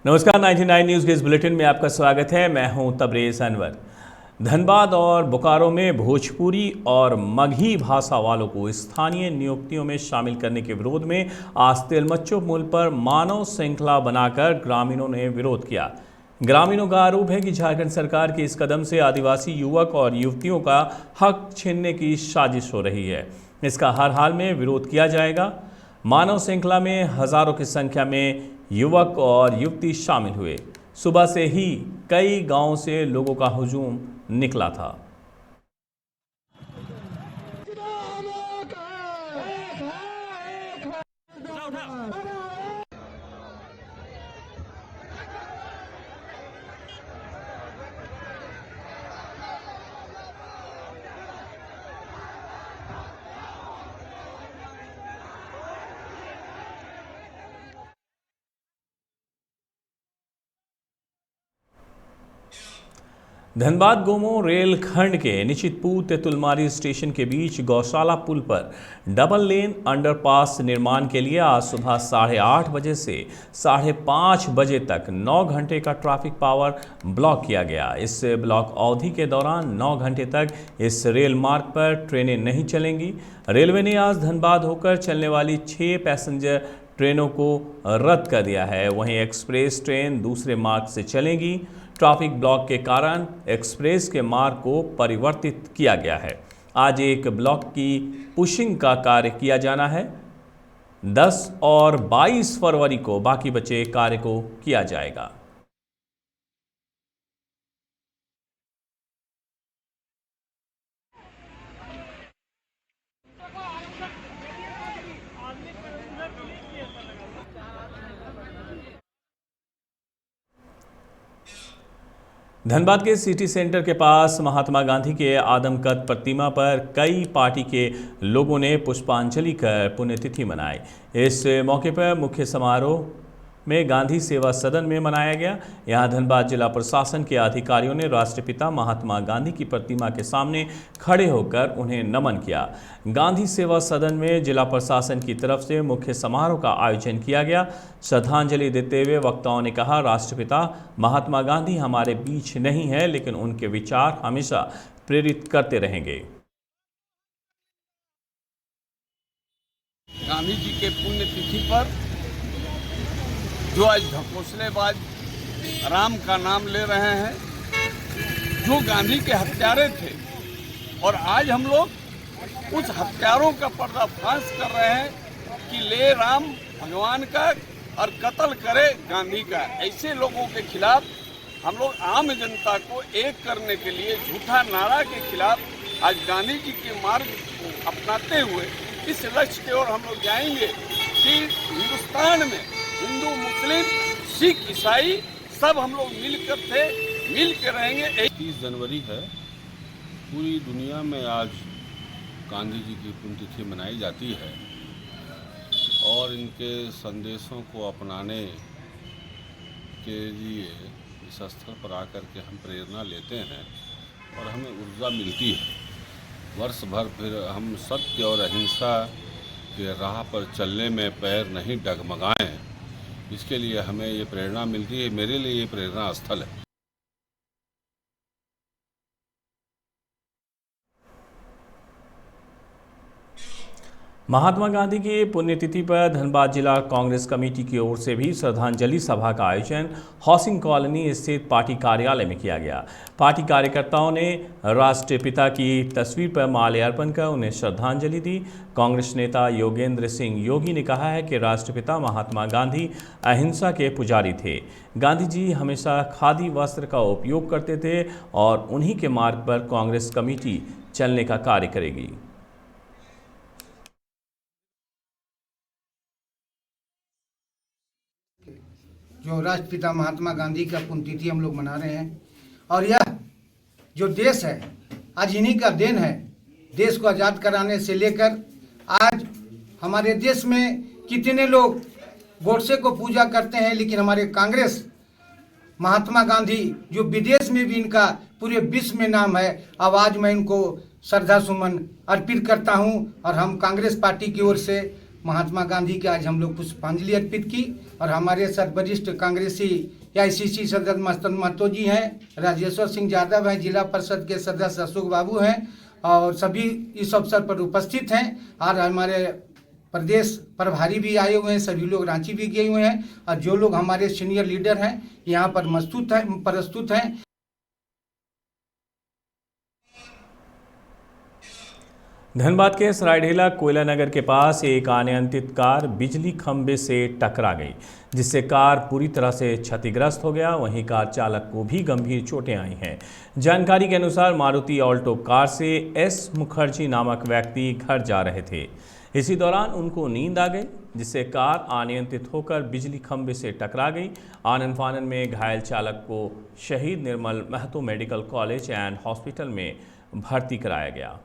नमस्कार, 99 न्यूज़ के इस बुलेटिन में आपका स्वागत है। मैं हूं तबरेज़ अनवर। धनबाद और बोकारो में भोजपुरी और मगही भाषा वालों को स्थानीय नियुक्तियों में शामिल करने के विरोध में आज तेलमच्चो पुल पर मानव श्रृंखला बनाकर ग्रामीणों ने विरोध किया। ग्रामीणों का आरोप है कि झारखंड सरकार के इस कदम से आदिवासी युवक और युवतियों का हक छीनने की साजिश हो रही है। इसका हर हाल में विरोध किया जाएगा। मानव श्रृंखला में हजारों की संख्या में युवक और युवती शामिल हुए। सुबह से ही कई गांवों से लोगों का हुजूम निकला था। धनबाद गोमो रेलखंड के निशितपुर तेतुलमारी स्टेशन के बीच गौशाला पुल पर डबल लेन अंडरपास निर्माण के लिए आज सुबह 8:30 बजे से 5:30 बजे तक 9 घंटे का ट्रैफिक पावर ब्लॉक किया गया। इस ब्लॉक अवधि के दौरान 9 घंटे तक इस रेल मार्ग पर ट्रेनें नहीं चलेंगी। रेलवे ने आज धनबाद होकर चलने वाली 6 पैसेंजर ट्रेनों को रद्द कर दिया है। वहीं एक्सप्रेस ट्रेन दूसरे मार्ग से चलेगी। ट्रैफिक ब्लॉक के कारण एक्सप्रेस के मार्ग को परिवर्तित किया गया है। आज एक ब्लॉक की पुशिंग का कार्य किया जाना है। 10 और 22 फरवरी को बाकी बचे कार्य को किया जाएगा। धनबाद के सिटी सेंटर के पास महात्मा गांधी के आदमकद प्रतिमा पर कई पार्टी के लोगों ने पुष्पांजलि कर पुण्यतिथि मनाई। इस मौके पर मुख्य समारोह में गांधी सेवा सदन में मनाया गया। यहां धनबाद जिला प्रशासन के अधिकारियों ने राष्ट्रपिता महात्मा गांधी की प्रतिमा के सामने खड़े होकर उन्हें नमन किया। गांधी सेवा सदन में जिला प्रशासन की तरफ से मुख्य समारोह का आयोजन किया गया। श्रद्धांजलि देते हुए वक्ताओं ने कहा, राष्ट्रपिता महात्मा गांधी हमारे बीच नहीं है, लेकिन उनके विचार हमेशा प्रेरित करते रहेंगे। गांधी जी के पुण्यतिथि पर जो आज ढकोसलेबाज राम का नाम ले रहे हैं, जो गांधी के हत्यारे थे, और आज हम लोग उस हत्यारों का पर्दाफाश कर रहे हैं कि ले राम भगवान का और कत्ल करे गांधी का। ऐसे लोगों के खिलाफ हम लोग आम जनता को एक करने के लिए झूठा नारा के खिलाफ आज गांधी जी के मार्ग को अपनाते हुए इस लक्ष्य की ओर हम लोग जाएंगे कि हिंदुस्तान में हिंदू, मुस्लिम, सिख, ईसाई सब हम लोग मिल के रहेंगे। 30 जनवरी है। पूरी दुनिया में आज गांधी जी की पुण्यतिथि मनाई जाती है और इनके संदेशों को अपनाने के लिए इस स्थल पर आकर के हम प्रेरणा लेते हैं और हमें ऊर्जा मिलती है। वर्ष भर फिर हम सत्य और अहिंसा के राह पर चलने में पैर नहीं डगमगाएं, इसके लिए हमें ये प्रेरणा मिलती है। मेरे लिए ये प्रेरणा स्थल है। महात्मा गांधी की पुण्यतिथि पर धनबाद जिला कांग्रेस कमेटी की ओर से भी श्रद्धांजलि सभा का आयोजन हाउसिंग कॉलोनी स्थित पार्टी कार्यालय में किया गया। पार्टी कार्यकर्ताओं ने राष्ट्रपिता की तस्वीर पर माल्यार्पण कर उन्हें श्रद्धांजलि दी। कांग्रेस नेता योगेंद्र सिंह योगी ने कहा है कि राष्ट्रपिता महात्मा गांधी अहिंसा के पुजारी थे। गांधी जी हमेशा खादी वस्त्र का उपयोग करते थे और उन्हीं के मार्ग पर कांग्रेस कमेटी चलने का कार्य करेगी। जो राष्ट्रपिता महात्मा गांधी का पुण्यतिथि हम लोग मना रहे हैं और यह जो देश है आज इन्हीं का देन है। देश को आज़ाद कराने से लेकर आज हमारे देश में कितने लोग गोडसे को पूजा करते हैं, लेकिन हमारे कांग्रेस महात्मा गांधी जो विदेश में भी इनका पूरे विश्व में नाम है, अब आज मैं इनको श्रद्धा सुमन अर्पित करता हूं और हम कांग्रेस पार्टी की ओर से महात्मा गांधी के आज हम लोग पुष्पांजलि अर्पित की। और हमारे साथ वरिष्ठ कांग्रेसी AICC सदस्य मस्तन महतो जी हैं, राजेश्वर सिंह यादव हैं, जिला परिषद के सदस्य अशोक बाबू हैं और सभी इस अवसर पर उपस्थित हैं। और हमारे प्रदेश प्रभारी भी आए हुए हैं, सभी लोग रांची भी गए हुए हैं और जो लोग हमारे सीनियर लीडर हैं यहाँ पर प्रस्तुत हैं। धनबाद के सरायढेला कोयला नगर के पास एक अनियंत्रित कार बिजली खंभे से टकरा गई, जिससे कार पूरी तरह से क्षतिग्रस्त हो गया। वहीं कार चालक को भी गंभीर चोटें आई हैं। जानकारी के अनुसार मारुति ऑल्टो कार से S मुखर्जी नामक व्यक्ति घर जा रहे थे। इसी दौरान उनको नींद आ गई, जिससे कार अनियंत्रित होकर बिजली खंभे से टकरा गई। आनन फानन में घायल चालक को Shaheed Nirmal Mahato medical college and hospital में भर्ती कराया गया।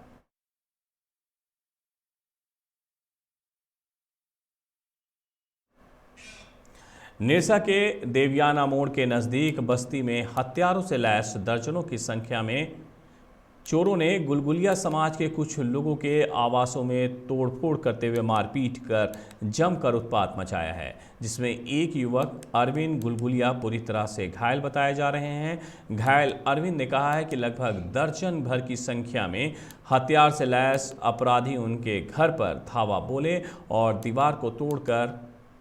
निरसा के देवियाना मोड़ के नज़दीक बस्ती में हथियारों से लैस दर्जनों की संख्या में चोरों ने गुलगुलिया समाज के कुछ लोगों के आवासों में तोड़फोड़ करते हुए मारपीट कर जमकर उत्पात मचाया है, जिसमें एक युवक अरविंद गुलगुलिया पूरी तरह से घायल बताए जा रहे हैं। घायल अरविंद ने कहा है कि लगभग दर्जन भर की संख्या में हथियार से लैस अपराधी उनके घर पर धावा बोले और दीवार को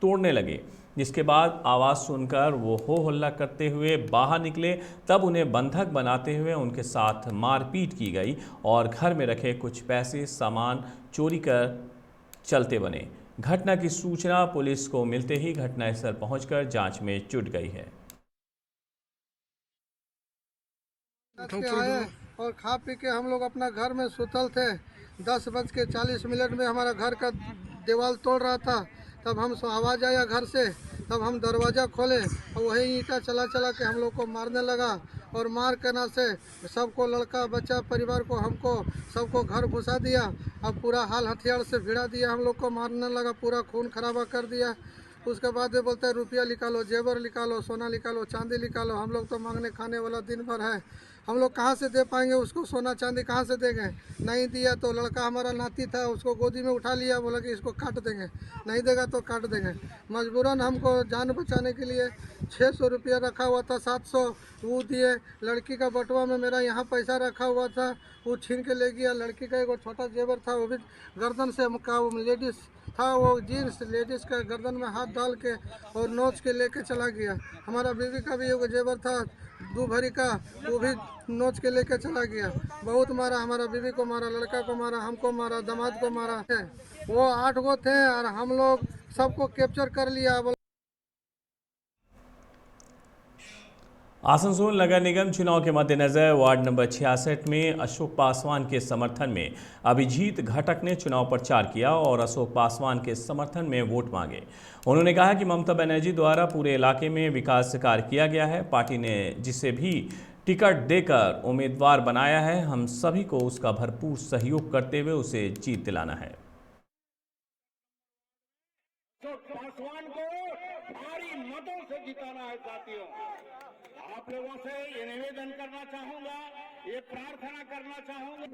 तोड़ने लगे, जिसके बाद आवाज़ सुनकर वो हो हल्ला करते हुए बाहर निकले। तब उन्हें बंधक बनाते हुए उनके साथ मारपीट की गई और घर में रखे कुछ पैसे सामान चोरी कर चलते बने। घटना की सूचना पुलिस को मिलते ही घटनास्थल पहुंचकर जांच में जुट गई है। आए और खा पी के हम लोग अपना घर में सुतल थे। 10:40 में हमारा घर का दीवार तोड़ रहा था, तब हम आवाज़ आया घर से, तब हम दरवाज़ा खोले और वही ईंटा चला के हम लोग को मारने लगा। और मार के ना से सबको, लड़का बच्चा परिवार को, हमको सबको घर घुसा दिया। अब पूरा हाल हथियार से भिड़ा दिया, हम लोग को मारने लगा, पूरा खून खराबा कर दिया। उसके बाद में बोलते हैं रुपया निकालो, जेवर निकालो, सोना निकालो, चांदी निकालो। हम लोग तो मांगने खाने वाला दिन भर है, हम लोग कहाँ से दे पाएंगे उसको, सोना चांदी कहाँ से देंगे। नहीं दिया तो लड़का हमारा नाती था, उसको गोदी में उठा लिया, बोला कि इसको काट देंगे, नहीं देगा तो काट देंगे। मजबूरन हमको जान बचाने के लिए 600 रुपया रखा हुआ था, 700 वो दिए। लड़की का बटुआ में मेरा यहाँ पैसा रखा हुआ था, वो छीन के ले गया। लड़की का एक छोटा जेवर था, वो भी गर्दन से लेडीज़ था, वो जीन्स लेडीज़ का गर्दन में हाथ डाल के और नोच के लेके चला गया। हमारा बीवी का भी एक जेवर था 2 भरी का, वो भी नोच के लेके चला गया। बहुत मारा, हमारा बीवी को मारा, लड़का को मारा, हमको मारा, दामाद को मारा है। वो 8 गो थे और हम लोग सबको कैप्चर कर लिया। आसनसोल नगर निगम चुनाव के मद्देनजर वार्ड नंबर 66 में अशोक पासवान के समर्थन में अभिजीत घटक ने चुनाव प्रचार किया और अशोक पासवान के समर्थन में वोट मांगे। उन्होंने कहा कि ममता बनर्जी द्वारा पूरे इलाके में विकास कार्य किया गया है। पार्टी ने जिसे भी टिकट देकर उम्मीदवार बनाया है, हम सभी को उसका भरपूर सहयोग करते हुए उसे जीत दिलाना है। पासवान को भारी मतों से जिताना है। साथियों, आप लोगों से ये निवेदन करना चाहूंगा, ये प्रार्थना करना चाहूंगा,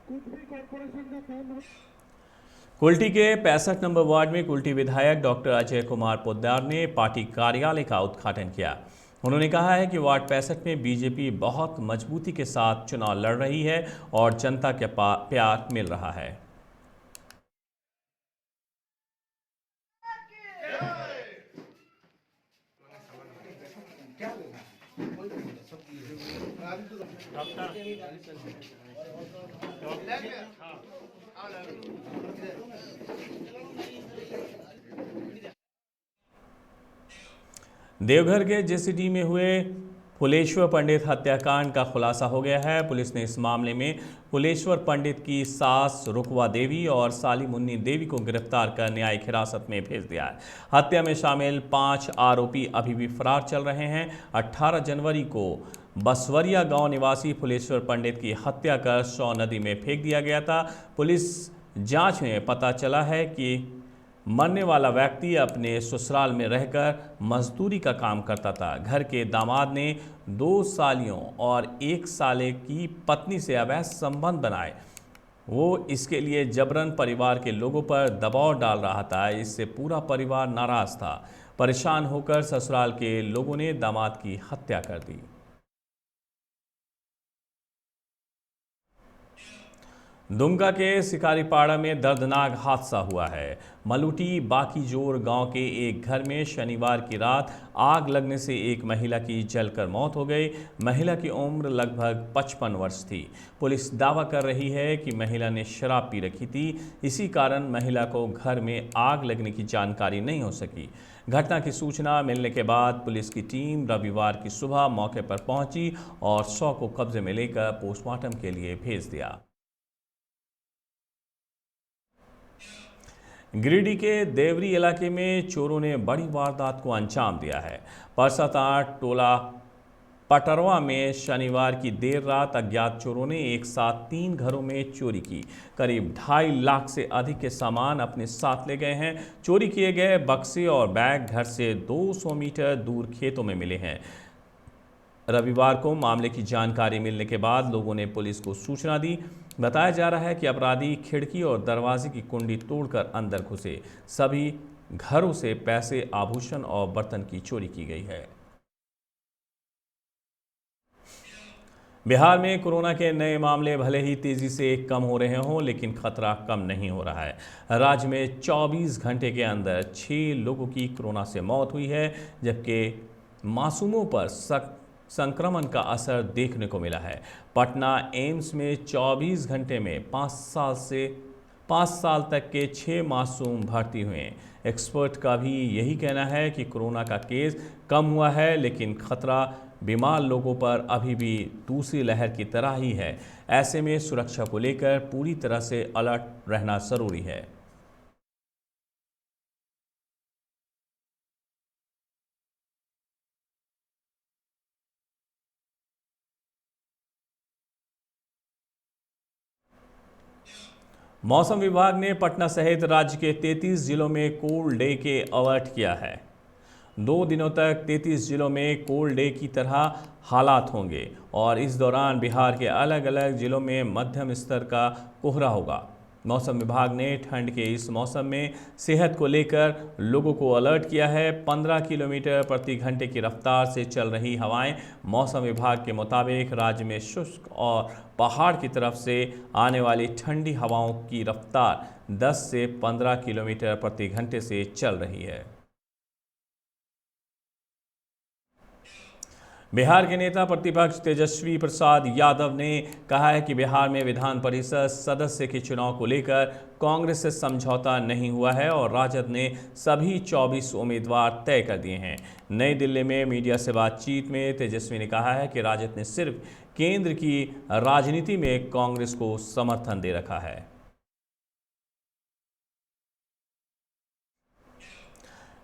कुछ भी कॉर्पोरेशन का काम हो। कुल्टी के 65 नंबर वार्ड में कुल्टी विधायक डॉक्टर अजय कुमार पोद्दार ने पार्टी कार्यालय का उद्घाटन किया। उन्होंने कहा है कि वार्ड 65 में बीजेपी बहुत मजबूती के साथ चुनाव लड़ रही है और जनता के प्यार मिल रहा है। देवघर के जेसीडी में हुए फुलेश्वर पंडित हत्याकांड का खुलासा हो गया है। पुलिस ने इस मामले में फुलेश्वर पंडित की सास रुकवा देवी और साली मुन्नी देवी को गिरफ्तार कर न्यायिक हिरासत में भेज दिया है। हत्या में शामिल 5 आरोपी अभी भी फरार चल रहे हैं। 18 जनवरी को बसवरिया गांव निवासी फुलेश्वर पंडित की हत्या कर सौ नदी में फेंक दिया गया था। पुलिस जांच में पता चला है कि मरने वाला व्यक्ति अपने ससुराल में रहकर मजदूरी का काम करता था। घर के दामाद ने 2 सालियों और 1 साले की पत्नी से अवैध संबंध बनाए वो इसके लिए जबरन परिवार के लोगों पर दबाव डाल रहा था। इससे पूरा परिवार नाराज था। परेशान होकर ससुराल के लोगों ने दामाद की हत्या कर दी। दुमका के शिकारीपाड़ा में दर्दनाक हादसा हुआ है। मलूटी बाकीजोर गांव के एक घर में शनिवार की रात आग लगने से एक महिला की जलकर मौत हो गई। महिला की उम्र लगभग 55 वर्ष थी। पुलिस दावा कर रही है कि महिला ने शराब पी रखी थी। इसी कारण महिला को घर में आग लगने की जानकारी नहीं हो सकी। घटना की सूचना मिलने के बाद पुलिस की टीम रविवार की सुबह मौके पर पहुंची और शव को कब्जे में लेकर पोस्टमार्टम के लिए भेज दिया। गिरिडीह के देवरी इलाके में चोरों ने बड़ी वारदात को अंजाम दिया है। परसतार टोला पटरवा में शनिवार की देर रात अज्ञात चोरों ने एक साथ 3 घरों में चोरी की। करीब 2.5 लाख से अधिक के सामान अपने साथ ले गए हैं। चोरी किए गए बक्से और बैग घर से 200 मीटर दूर खेतों में मिले हैं। रविवार को मामले की जानकारी मिलने के बाद लोगों ने पुलिस को सूचना दी। बताया जा रहा है कि अपराधी खिड़की और दरवाजे की कुंडी तोड़कर अंदर घुसे। सभी घरों से पैसे, आभूषण और बर्तन की चोरी की गई है। बिहार में कोरोना के नए मामले भले ही तेजी से कम हो रहे हों, लेकिन खतरा कम नहीं हो रहा है। राज्य में 24 घंटे के अंदर 6 लोगों की कोरोना से मौत हुई है, जबकि मासूमों पर संक्रमण का असर देखने को मिला है। पटना एम्स में 24 घंटे में 5 साल तक के 6 मासूम भर्ती हुए। एक्सपर्ट का भी यही कहना है कि कोरोना का केस कम हुआ है, लेकिन खतरा बीमार लोगों पर अभी भी दूसरी लहर की तरह ही है। ऐसे में सुरक्षा को लेकर पूरी तरह से अलर्ट रहना जरूरी है। मौसम विभाग ने पटना सहित राज्य के 33 जिलों में कोल्ड डे के अलर्ट किया है। 2 दिनों तक 33 जिलों में कोल्ड डे की तरह हालात होंगे और इस दौरान बिहार के अलग अलग जिलों में मध्यम स्तर का कोहरा होगा। मौसम विभाग ने ठंड के इस मौसम में सेहत को लेकर लोगों को अलर्ट किया है। 15 किलोमीटर प्रति घंटे की रफ्तार से चल रही हवाएं। मौसम विभाग के मुताबिक राज्य में शुष्क और पहाड़ की तरफ से आने वाली ठंडी हवाओं की रफ्तार 10 से 15 किलोमीटर प्रति घंटे से चल रही है। बिहार के नेता प्रतिपक्ष तेजस्वी प्रसाद यादव ने कहा है कि बिहार में विधान परिषद सदस्य के चुनाव को लेकर कांग्रेस से समझौता नहीं हुआ है और राजद ने सभी 24 उम्मीदवार तय कर दिए हैं। नई दिल्ली में मीडिया से बातचीत में तेजस्वी ने कहा है कि राजद ने सिर्फ केंद्र की राजनीति में कांग्रेस को समर्थन दे रखा है।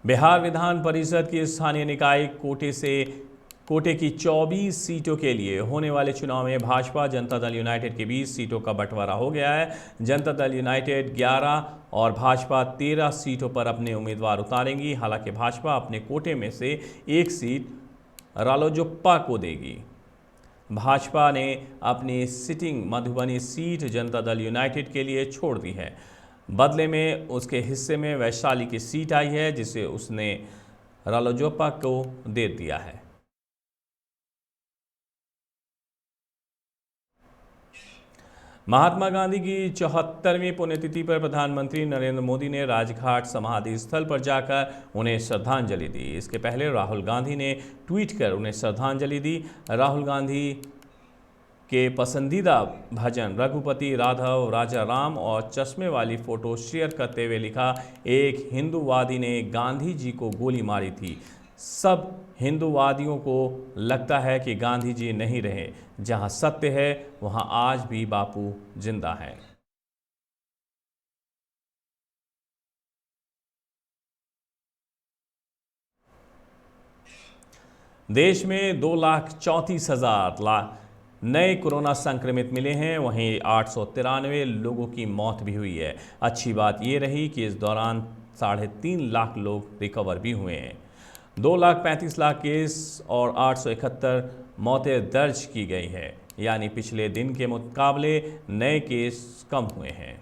बिहार विधान परिषद की स्थानीय निकाय कोटे की 24 सीटों के लिए होने वाले चुनाव में भाजपा जनता दल यूनाइटेड के बीच सीटों का बंटवारा हो गया है। जनता दल यूनाइटेड 11 और भाजपा 13 सीटों पर अपने उम्मीदवार उतारेंगी। हालांकि भाजपा अपने कोटे में से एक सीट रालोजपा को देगी। भाजपा ने अपनी sitting Madhubani seat Janata Dal United के लिए छोड़ दी है। बदले में उसके हिस्से में वैशाली की सीट आई है, जिसे उसने रालोजपा को दे दिया है। महात्मा गांधी की 74वीं पुण्यतिथि पर प्रधानमंत्री नरेंद्र मोदी ने राजघाट समाधि स्थल पर जाकर उन्हें श्रद्धांजलि दी। इसके पहले राहुल गांधी ने ट्वीट कर उन्हें श्रद्धांजलि दी। राहुल गांधी के पसंदीदा भजन रघुपति राघव राजा राम और चश्मे वाली फोटो शेयर करते हुए लिखा, एक हिंदूवादी ने गांधी जी को गोली मारी थी। सब हिंदूवादियों को लगता है कि गांधी जी नहीं रहे। जहां सत्य है वहां आज भी बापू जिंदा है। देश में 2,34,000 नए कोरोना संक्रमित मिले हैं। वहीं 893 लोगों की मौत भी हुई है। अच्छी बात यह रही कि इस दौरान 3.5 लाख लोग रिकवर भी हुए हैं। 2,35,00,000 केस और 871 मौतें दर्ज की गई है। यानी पिछले दिन के मुकाबले नए केस कम हुए हैं।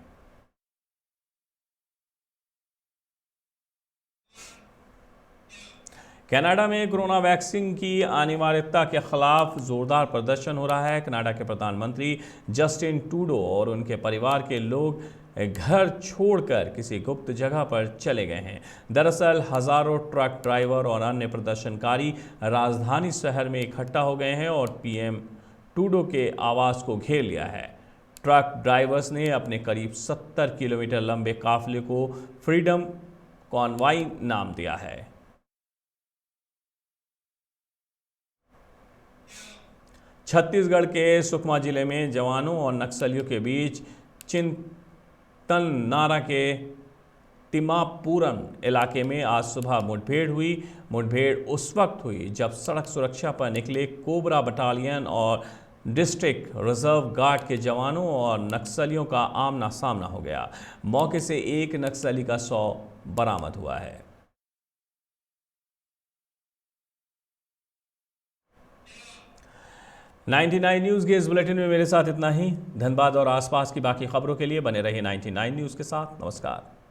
कनाडा में कोरोना वैक्सीन की अनिवार्यता के खिलाफ जोरदार प्रदर्शन हो रहा है। कनाडा के प्रधानमंत्री जस्टिन ट्रूडो और उनके परिवार के लोग घर छोड़कर किसी गुप्त जगह पर चले गए हैं। दरअसल हजारों ट्रक ड्राइवर और अन्य प्रदर्शनकारी राजधानी शहर में इकट्ठा हो गए हैं और पीएम ट्रूडो के आवास को घेर लिया है। ट्रक ड्राइवर्स ने अपने करीब 70 किलोमीटर लंबे काफिले को फ्रीडम कॉन्वॉय नाम दिया है। छत्तीसगढ़ के सुकमा जिले में जवानों और नक्सलियों के बीच चिंतलनारा के तिमापुरम इलाके में आज सुबह मुठभेड़ हुई। मुठभेड़ उस वक्त हुई जब सड़क सुरक्षा पर निकले कोबरा बटालियन और डिस्ट्रिक्ट रिजर्व गार्ड के जवानों और नक्सलियों का आमना सामना हो गया। मौके से एक नक्सली का शव बरामद हुआ है। नाइन्टी9 न्यूज़ के इस बुलेटिन में मेरे साथ इतना ही। धनबाद और आसपास की बाकी खबरों के लिए बने रहिए 99 न्यूज़ के साथ। नमस्कार।